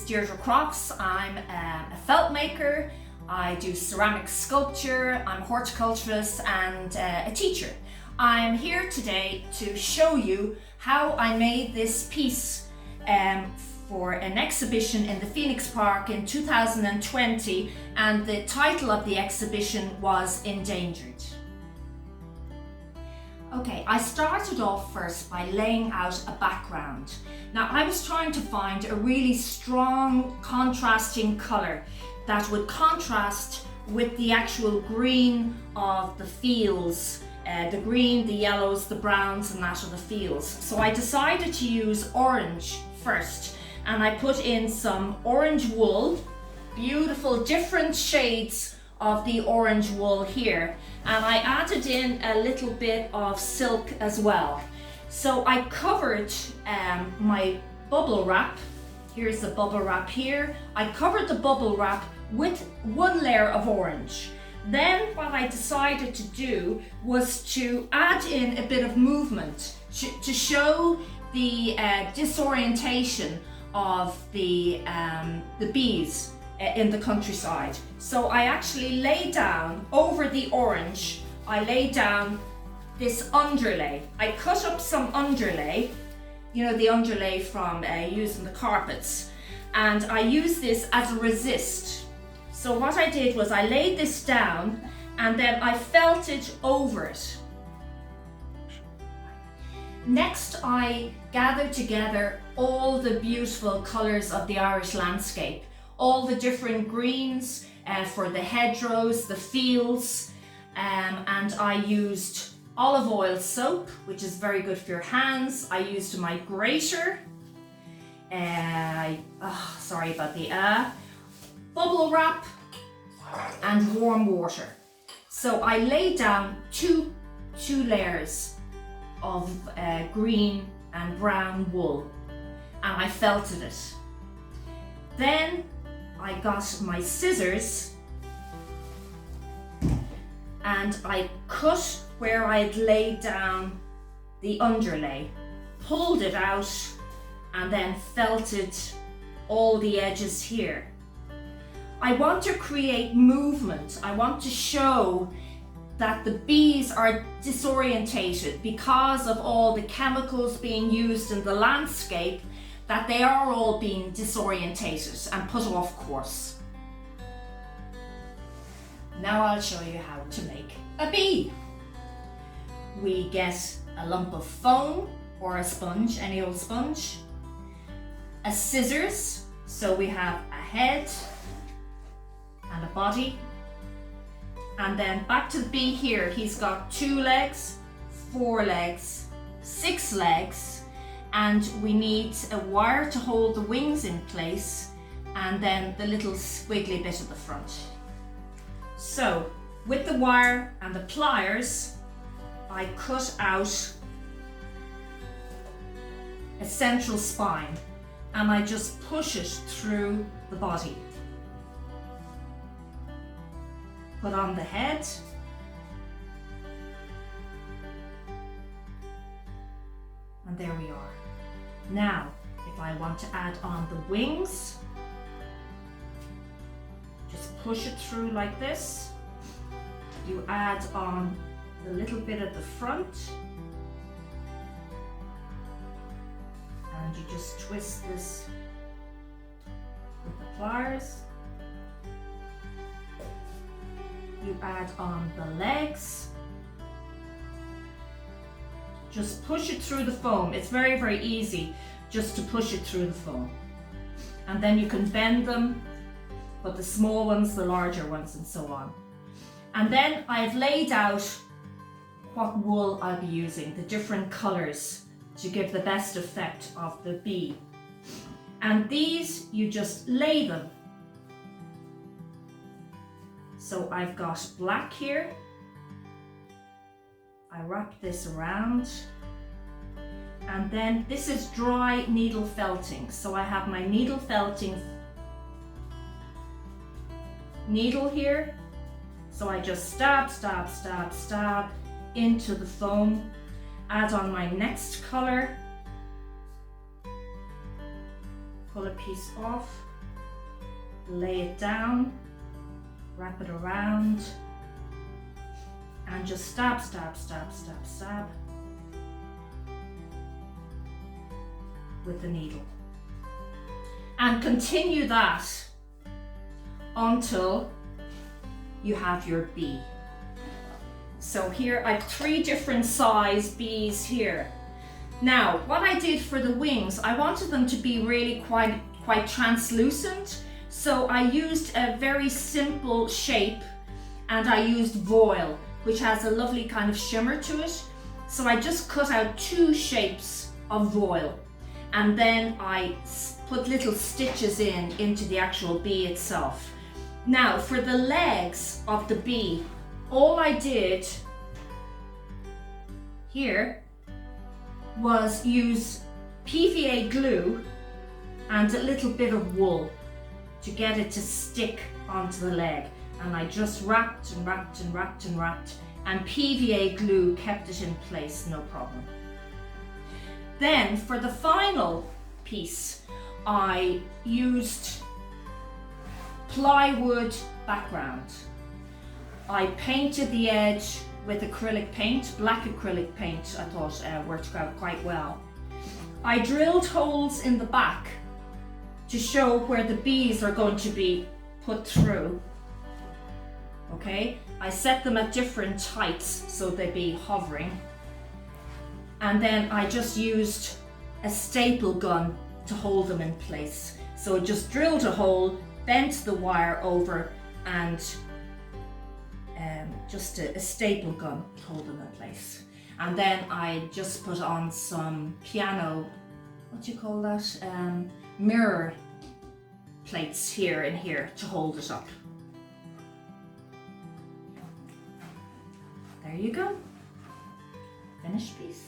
Deirdre Crofts. I'm a Feltmaker. I do ceramic sculpture, I'm a horticulturist and a teacher. I'm here today to show you how I made this piece for an exhibition in the Phoneix Park in 2020, and the title of the exhibition was Endangered. Okay, I started off first by laying out a background. Now I was trying to find a really strong contrasting colour that would contrast with the actual green of the fields, the green, the yellows, the browns and that of the fields. So I decided to use orange first, and I put in some orange wool, beautiful different shades of the orange wool here, and I added in a little bit of silk as well. So I covered my bubble wrap. Here's the bubble wrap here. I covered the bubble wrap with one layer of orange. Then what I decided to do was to add in a bit of movement to show the disorientation of the bees in the countryside. So I actually lay down over the orange, I lay down this underlay. I cut up some underlay, you know, the underlay from using the carpets, and I use this as a resist. So what I did was I laid this down and then I felted over it. Next, I gathered together all the beautiful colours of the Irish landscape, all the different greens for the hedgerows, the fields, and I used olive oil soap, which is very good for your hands. I used my grater, sorry about the bubble wrap and warm water. So I laid down two layers of green and brown wool, and I felted it. Then I got my scissors and I cut where I'd laid down the underlay, pulled it out, and then felted all the edges here. I want to create movement. I want to show that the bees are disorientated because of all the chemicals being used in the landscape, that they are all being disorientated and put off course. Now I'll show you how to make a bee. We get a lump of foam or a sponge, any old sponge, a scissors, so we have a head and a body, and then back to the bee here. He's got 2 legs, 4 legs, 6 legs, and we need a wire to hold the wings in place, and then the little squiggly bit at the front. So with the wire and the pliers, I cut out a central spine and I just push it through the body. Put on the head, and there we are. Now, if I want to add on the wings, just push it through like this. You add on the little bit at the front, and you just twist this with the pliers. You add on the legs. Just push it through the foam. It's very, very easy just to push it through the foam. And then you can bend them, but the small ones, the larger ones, and so on. And then I've laid out what wool I'll be using, the different colours to give the best effect of the bee. And these, you just lay them. So I've got black here. I wrap this around. And then this is dry needle felting. So I have my needle felting needle here. So I just stab, stab, stab, stab into the foam, add on my next colour, pull a piece off, lay it down, wrap it around, and just stab, stab, stab, stab, stab with the needle. And continue that until you have your bee. So here I have 3 different size bees here. Now, what I did for the wings, I wanted them to be really quite translucent. So I used a very simple shape, and I used voile, which has a lovely kind of shimmer to it. So I just cut out 2 shapes of voile, and then I put little stitches into the actual bee itself. Now, for the legs of the bee, all I did here was use PVA glue and a little bit of wool to get it to stick onto the leg. And I just wrapped and wrapped and wrapped and wrapped, and PVA glue kept it in place, no problem. Then for the final piece, I used plywood background. I painted the edge with acrylic paint, black acrylic paint. I thought worked out quite well. I drilled holes in the back to show where the bees are going to be put through. Okay, I set them at different heights so they'd be hovering. And then I just used a staple gun to hold them in place. So I just drilled a hole, bent the wire over, and just a staple gun to hold them in place. And then I just put on some piano, what do you call that? Mirror plates here and here to hold it up. There you go. Finished piece.